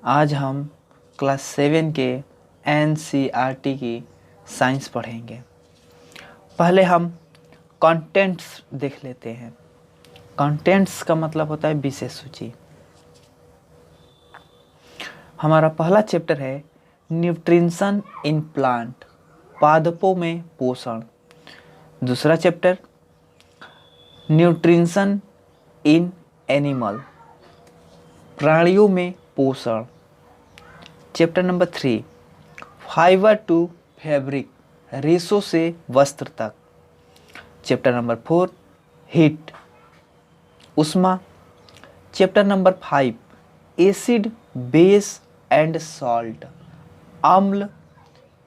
आज हम क्लास 7 के NCERT की साइंस पढ़ेंगे। पहले हम कंटेंट्स देख लेते हैं। कंटेंट्स का मतलब होता है विषय सूची। हमारा पहला चैप्टर है न्यूट्रिशन इन प्लांट, पादपों में पोषण। दूसरा चैप्टर न्यूट्रिशन इन एनिमल, प्राणियों में पोषण। Chapter number 3 fibre to fabric, रेशों से वस्त्र तक। चैप्टर नंबर 4 हीट, उष्मा। Chapter number 5 acid, base and salt, अम्ल,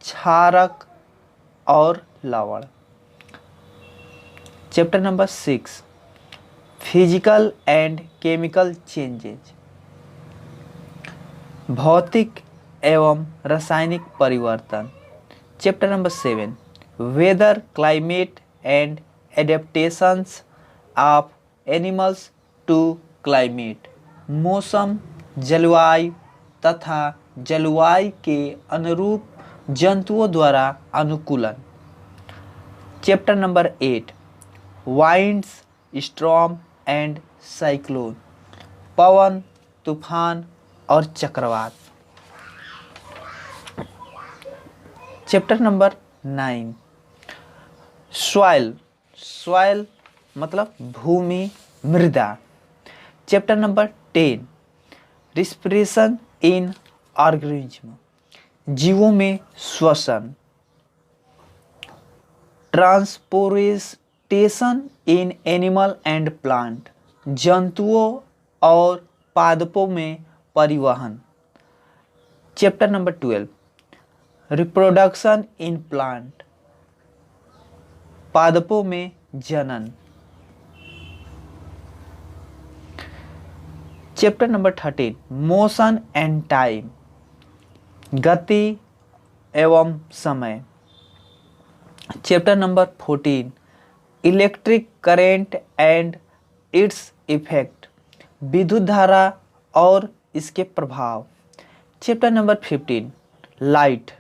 क्षारक और लवण। Chapter number 6 physical and chemical changes, भौतिक एवं रासायनिक परिवर्तन। Chapter number 7 weather, climate and adaptations of animals to climate, मौसम, जलवायु तथा जलवायु के अनुरूप जंतुओं द्वारा अनुकूलन। Chapter number 8 winds, storm and cyclone, पवन, तूफान और चक्रवात। चैप्टर नंबर 9 सॉइल मतलब भूमि, मृदा। चैप्टर नंबर 10 रिस्पिरेशन इन ऑर्गेनिज्म, जीवों में श्वसन। Transportation in animal and plant, जंतुओं और पादपों में परिवहन। Chapter number 12 reproduction in plant, पादपों में जनन। Chapter number 13 motion and time, गति एवं समय। Chapter number 14 electric current and its effect, विद्युत धारा और इसके प्रभाव। चैप्टर नंबर 15 लाइट,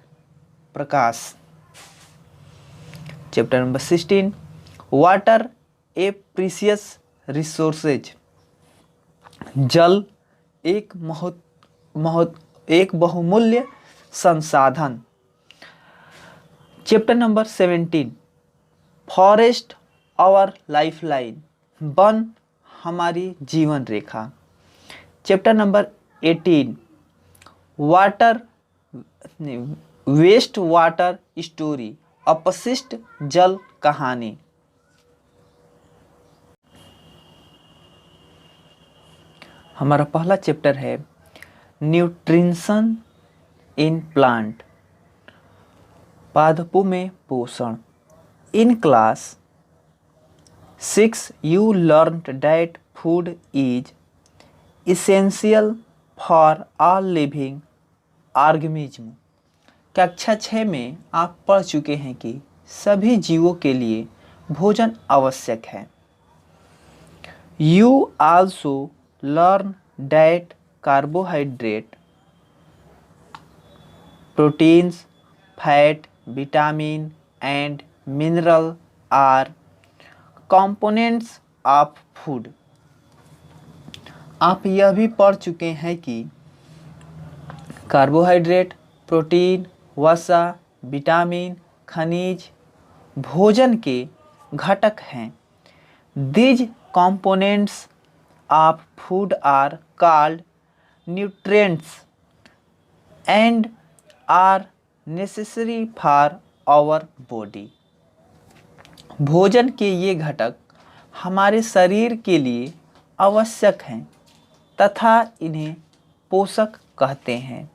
प्रकाश। चैप्टर नंबर 16 वाटर ए प्रीशियस रिसोर्सेज, जल एक बहुमूल्य संसाधन। Chapter number 17 forest our lifeline, वन हमारी जीवन रेखा। Chapter number 18 water waste water story, अपशिष्ट जल कहानी। हमारा पहला चैप्टर है न्यूट्रिशन इन प्लांट, पादपों में पोषण। In class 6 you learned that food is essential for all living organism। कक्षा 6 में आप पढ़ चुके हैं कि सभी जीवों के लिए भोजन आवश्यक है। You also learn that carbohydrate, proteins, fat, vitamin and mineral are components of food। आप यह भी पढ़ चुके हैं कि कार्बोहाइड्रेट, प्रोटीन, वसा, विटामिन, खनिज भोजन के घटक हैं। These components of food are called nutrients and are necessary for our body। भोजन के ये घटक हमारे शरीर के लिए आवश्यक हैं तथा इन्हें पोषक कहते हैं।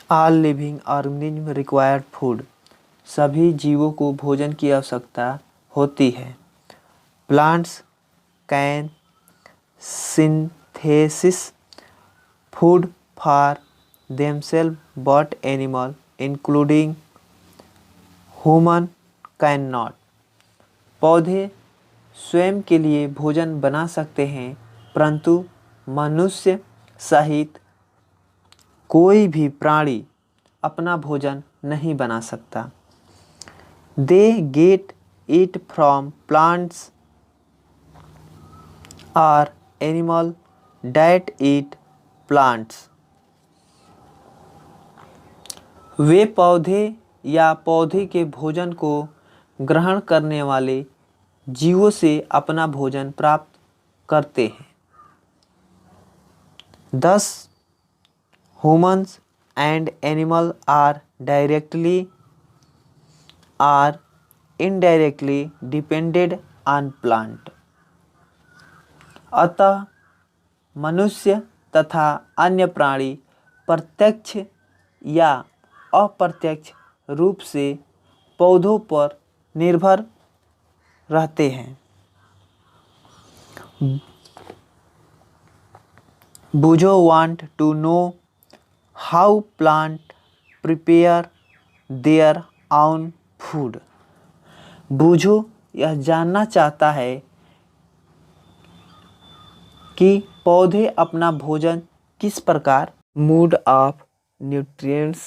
All living organism required food, सभी जीवों को भोजन की आवश्यकता होती है। Plants can synthesis food for themself but animal including human can not, पौधे स्वयं के लिए भोजन बना सकते हैं परंतु मनुष्य सहित कोई भी प्राणी अपना भोजन नहीं बना सकता। They get it from plants और एनिमल डैट ईट प्लांट्स। वे पौधे या पौधे के भोजन को ग्रहण करने वाले जीवों से अपना भोजन प्राप्त करते हैं। Thus, humans and animal are directly or indirectly dependent on plant। अतः मनुष्य तथा अन्य प्राणी प्रत्यक्ष या अप्रत्यक्ष रूप से पौधों पर निर्भर रहते हैं। बुझो want to know how plant prepare their own food। बुझो यह जानना चाहता है कि पौधे अपना भोजन किस प्रकार। Mode of nutrients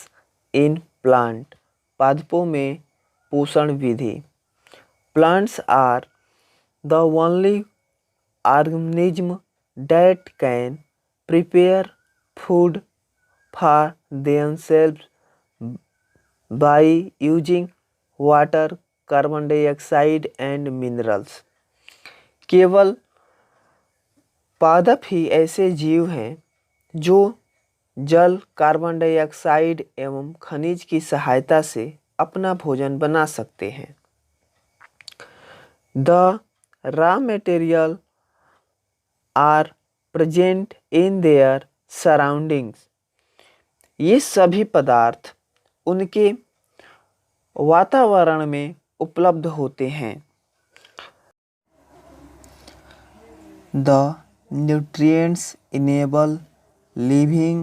in plant. पादपों में पोषण विधि। Plants are the only organism that can prepare food for themselves by using water, carbon dioxide and minerals। केवल पादप ही ऐसे जीव हैं जो जल, कार्बन डाइऑक्साइड एवं खनिज की सहायता से अपना भोजन बना सकते हैं। The raw material are present in their surroundings। ये सभी पदार्थ उनके वातावरण में उपलब्ध होते हैं। The nutrients enable living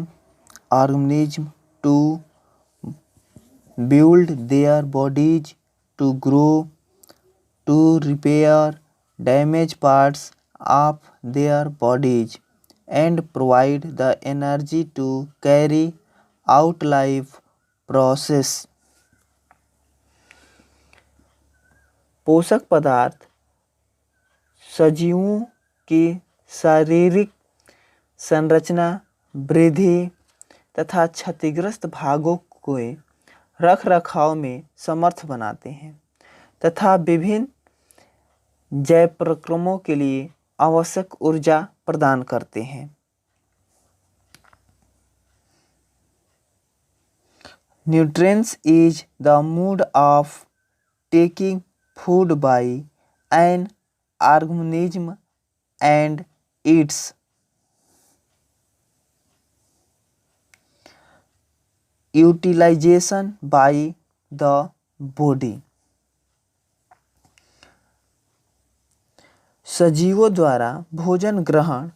organisms to build their bodies, to grow, to repair damaged parts of their bodies, and provide the energy to carry out life process। पोषक पदार्थ सजीवों की शारीरिक संरचना, वृद्धि तथा क्षतिग्रस्त भागों को रख रखाव में समर्थ बनाते हैं तथा विभिन्न जैव प्रक्रमों के लिए आवश्यक ऊर्जा प्रदान करते हैं। Nutrients is the mode of taking food by an organism and its utilization by the body। सजीवों द्वारा भोजन ग्रहण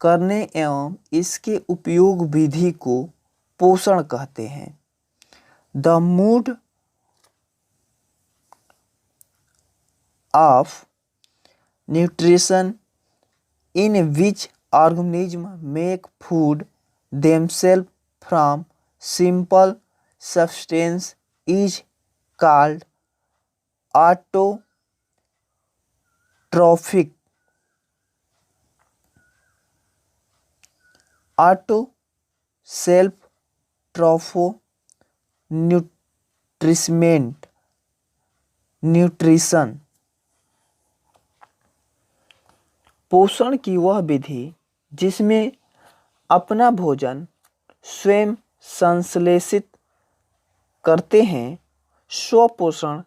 करने एवं इसके उपयोग विधि को पोषण कहते हैं। The mode of nutrition in which organism make food themselves from simple substance is called autotrophic. Auto self trophe nourishment nutrition. पोषण की वह विधि जिसमें अपना भोजन स्वयं संश्लेषित करते हैं स्वपोषण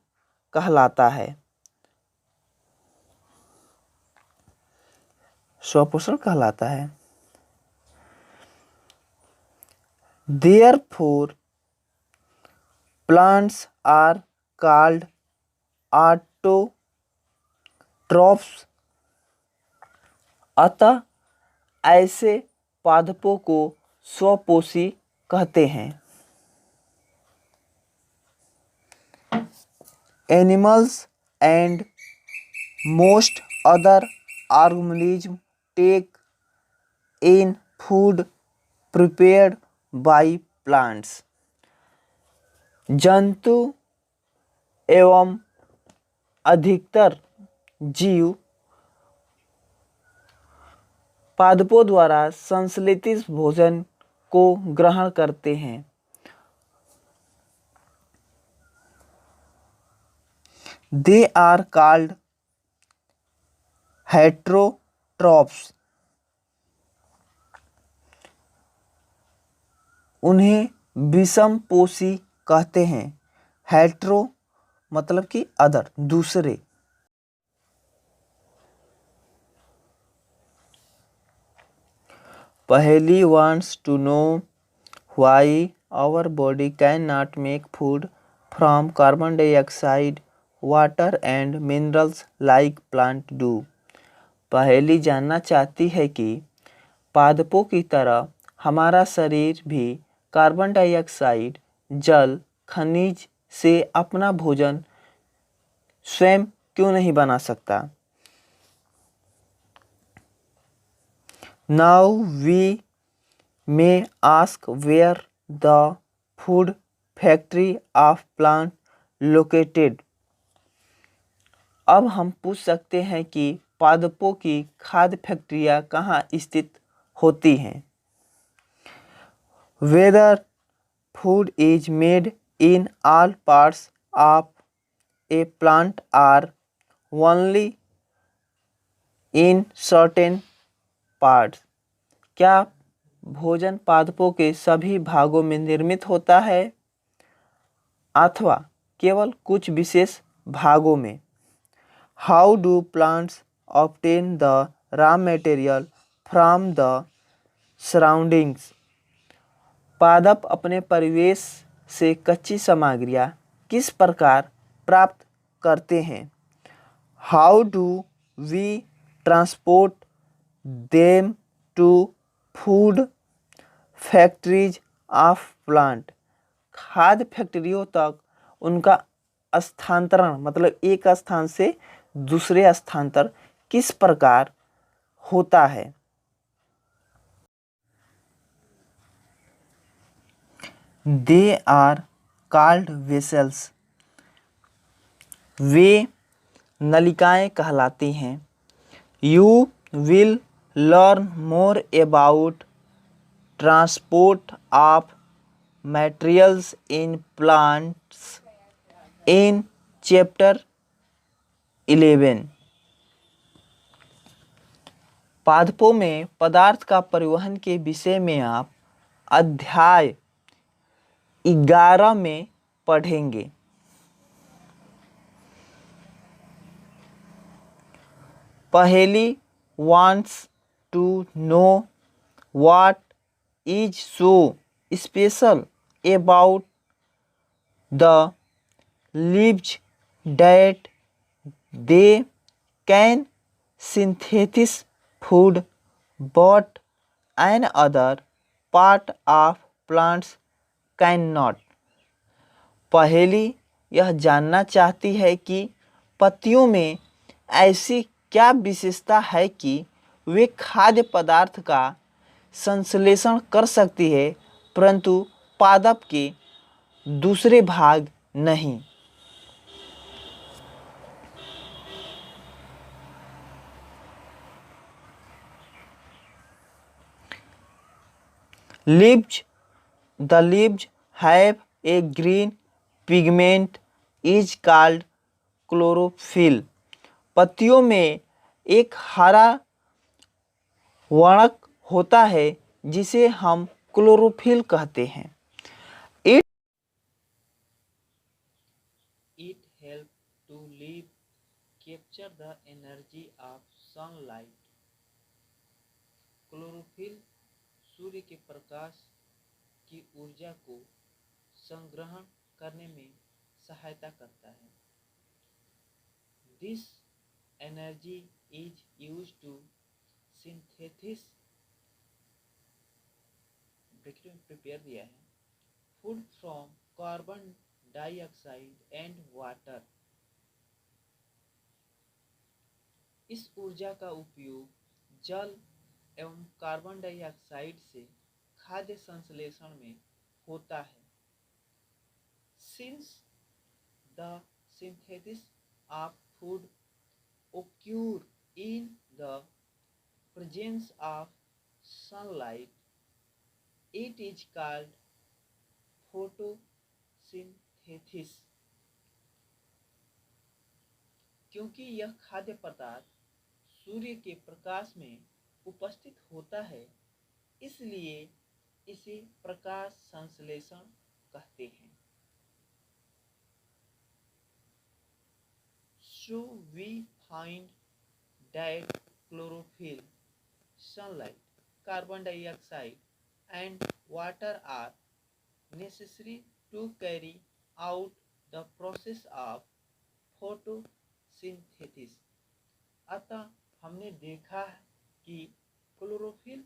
कहलाता है। स्वपोषण कहलाता है। Therefore, plants are called autotrophs। अतः ऐसे पादपों को स्वपोषी कहते हैं। Animals and most other organisms take in food prepared by plants. जंतु एवं अधिकतर जीव पादपों द्वारा संश्लेषित भोजन को ग्रहण करते हैं। They are called heterotrophs. उन्हें विषमपोषी कहते हैं। हेटेरो मतलब कि अदर, दूसरे। पहेली wants to know why our body cannot make food from carbon dioxide, water and minerals like plant do। पहेली जानना चाहती है कि पादपों की तरह हमारा शरीर भी कार्बन डाइऑक्साइड, जल, खनिज से अपना भोजन स्वयं क्यों नहीं बना सकता। Now we may ask where the food factory of plant located। अब हम पूछ सकते हैं कि पादपों की खाद्य फैक्ट्रियाँ कहाँ स्थित होती हैं। Whether food is made in all parts of a plant or only in certain parts। क्या भोजन पादपों के सभी भागों में निर्मित होता है अथवा केवल कुछ विशेष भागों में। How do plants obtain the raw material from the surroundings। पादप अपने परिवेश से कच्ची सामग्रियाँ किस प्रकार प्राप्त करते हैं। How do we transport them to food factories of plant। खाद्य फैक्ट्रियों तक उनका स्थानांतरण मतलब एक स्थान से दूसरे स्थान तक किस प्रकार होता है। They are called vessels। वे नलिकाएं कहलाती हैं। You will learn more about transport of materials in plants in chapter 11। पादपों में पदार्थ का परिवहन के विषय में आप अध्याय 11 में पढ़ेंगे। पहेली wants to know what is so special about the leaves that they can synthesize food but an other part of plants cannot। पहेली यह जानना चाहती है कि पत्तियों में ऐसी क्या विशेषता है कि वे खाद्य पदार्थ का संश्लेषण कर सकती है परंतु पादप के दूसरे भाग नहीं। The leaves have a green pigment is called chlorophyll। पत्तियों में एक हरा वर्णक होता है जिसे हम क्लोरोफिल कहते हैं। It helps to leaf capture the energy of sunlight। Chlorophyll सूर्य के प्रकाश की ऊर्जा को संग्रहण करने में सहायता करता है। This energy is used to synthesize prepare दिया है food from carbon dioxide and water। इस ऊर्जा का उपयोग जल एवं कार्बन डाइऑक्साइड से खाद्य संश्लेषण में होता है। Since the synthesis of food occur in the presence of sunlight, it is called photosynthesis। क्योंकि यह खाद्य पदार्थ सूर्य के प्रकाश में उपस्थित होता है, इसलिए इसे प्रकाश संश्लेषण कहते हैं। So we find that chlorophyll, sunlight, carbon dioxide and water are necessary to carry out the process of photosynthesis। अतः हमने देखा कि क्लोरोफिल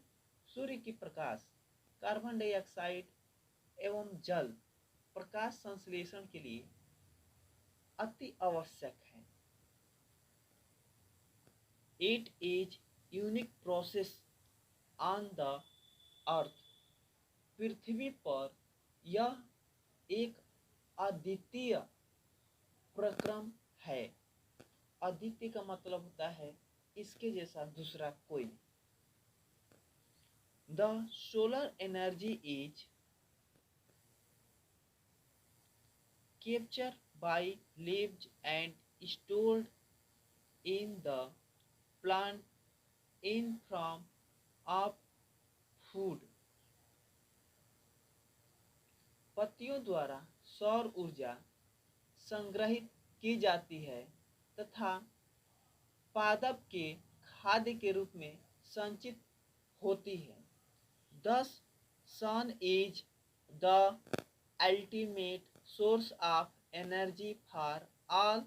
सूर्य की प्रकाश, कार्बन डाइऑक्साइड एवं जल प्रकाश संश्लेषण के लिए अति आवश्यक है। It is unique process on the earth। पृथ्वी पर यह एक अद्वितीय प्रक्रम है। अद्वितीय का मतलब होता है इसके जैसा दूसरा कोई नहीं। The solar energy is captured by leaves and stored in the plant in form of food। पत्तियों द्वारा सौर ऊर्जा संग्रहित की जाती है तथा पादप के खाद्य के रूप में संचित होती है। Thus, sun is the ultimate source of energy for all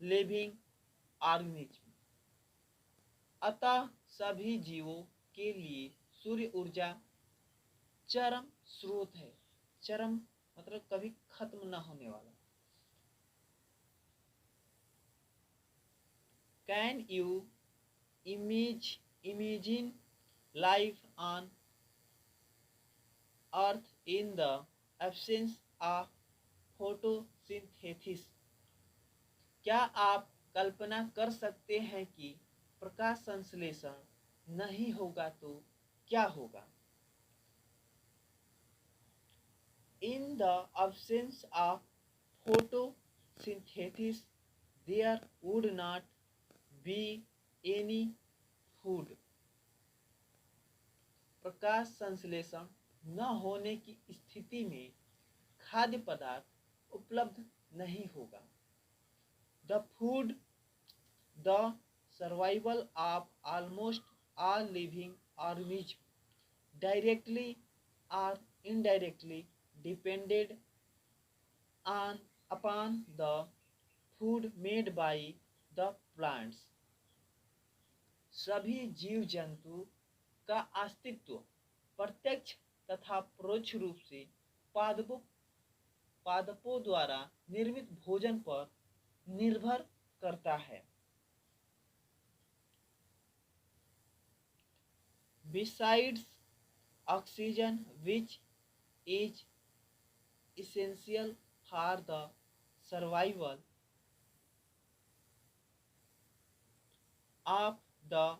living organisms। अतः सभी जीवों के लिए सूर्य ऊर्जा चरम स्रोत है। चरम मतलब कभी खत्म न होने वाला। Can you imagine life on Earth in the absence of photosynthesis? क्या आप कल्पना कर सकते हैं कि प्रकाश संश्लेषण नहीं होगा तो क्या होगा? In the absence of photosynthesis, there would not be any food। प्रकाश संश्लेषण न होने की स्थिति में खाद्य पदार्थ उपलब्ध नहीं होगा। The food, the survival of almost all living organisms directly or indirectly depended upon the food made by the plants। सभी जीव जंतु का अस्तित्व प्रत्यक्ष तथा परोक्ष रूप से पादपों द्वारा निर्मित भोजन पर निर्भर करता है। Besides oxygen, which is essential for the survival of the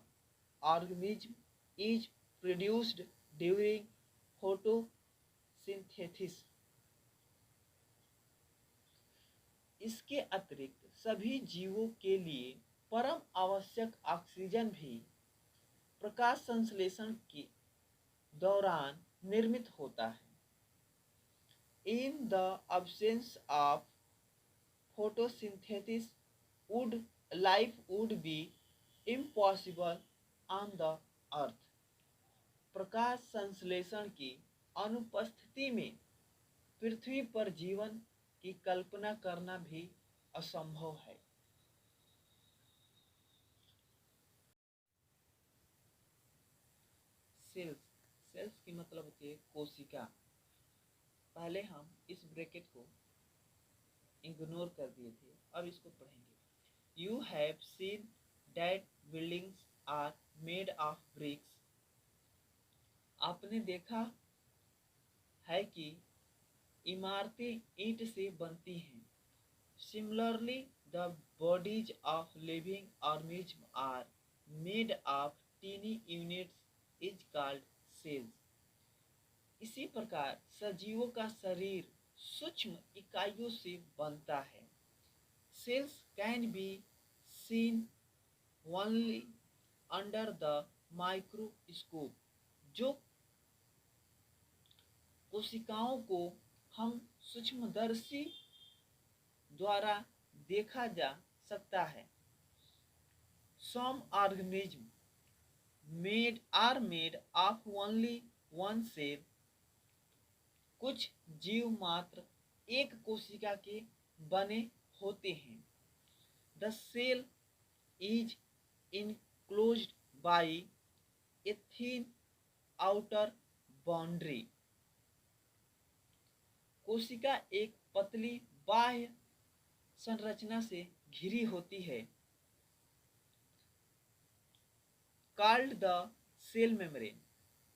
organism, is produced during photosynthesis। इसके अतिरिक्त सभी जीवों के लिए परम आवश्यक ऑक्सीजन भी प्रकाश संश्लेषण के दौरान निर्मित होता है। In the absence of photosynthesis, life would be impossible on the earth। प्रकाश संश्लेषण की अनुपस्थिति में पृथ्वी पर जीवन की कल्पना करना भी असंभव है। सेल्स की मतलब होती है कोशिका। पहले हम इस ब्रैकेट को इग्नोर कर दिए थे, अब इसको पढ़ेंगे। You have seen that buildings are made of bricks. आपने देखा है कि इमारतें ईंट से बनती हैं। Similarly the bodies of living organism are made of tiny units is called cells. इसी प्रकार सजीवों का शरीर सूक्ष्म इकाइयों से बनता है। Cells can be seen only under the microscope. जो कोशिकाओं को हम सूक्ष्मदर्शी द्वारा देखा जा सकता है। Some organisms are made of only one cell। कुछ जीव मात्र एक कोशिका के बने होते हैं। The cell is enclosed by a thin outer boundary। कोशिका एक पतली बाह्य संरचना से घिरी होती है। कॉल्ड द सेल मेम्ब्रेन,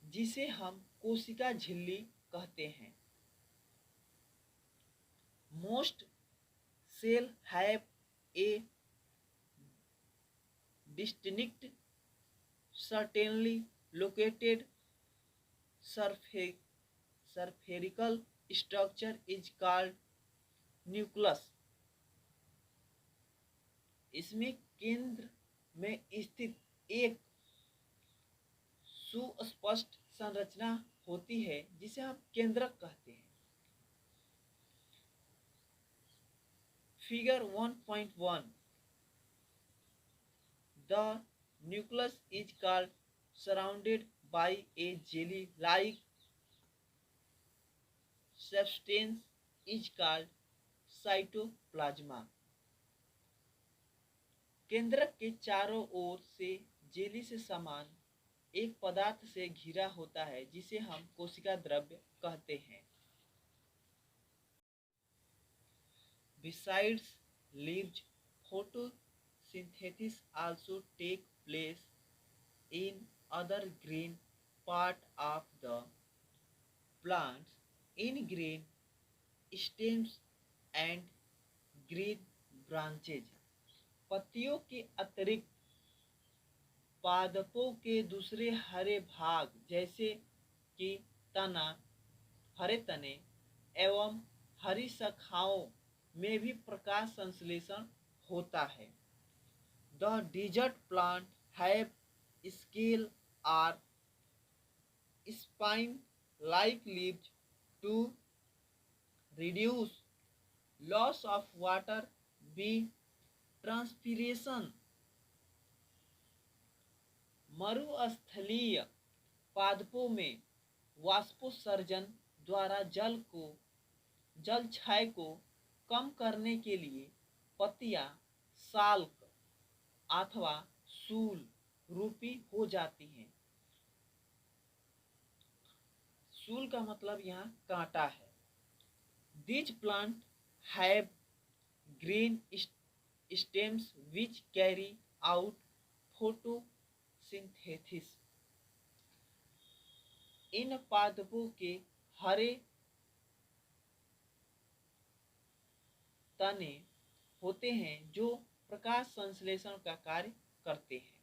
जिसे हम कोशिका झिल्ली कहते हैं। Most cell have a distinct certainly located spherical structure is called nucleus. इसमें केंद्र में स्थित एक सुस्पष्ट संरचना होती है जिसे हम केंद्रक कहते हैं। Figure 1.1 the nucleus is called surrounded by A jelly like substance is called cytoplasm. केंद्रक के चारों ओर से जेली से समान एक पदार्थ से घिरा होता है जिसे हम कोशिका द्रव्य कहते हैं। Besides leaves, photosynthesis also take place in other green part of the plants, in green stems and green branches। पत्तियों के अतिरिक्त पादपों के दूसरे हरे भाग जैसे कि तना, हरे तने एवं हरी शाखाओं में भी प्रकाश संश्लेषण होता है। The desert plant have scale or spine like leaves to reduce loss of water by transpiration. मरुस्थलीय पादपों में वाष्पोत्सर्जन द्वारा जल क्षय को कम करने के लिए पत्तियां साल्क अथवा शूल रूपी हो जाती हैं। शूल का मतलब यहाँ कांटा है। These plants have green stems which carry out photosynthesis। इन पादपों के हरे तने होते हैं जो प्रकाश संश्लेषण का कार्य करते हैं।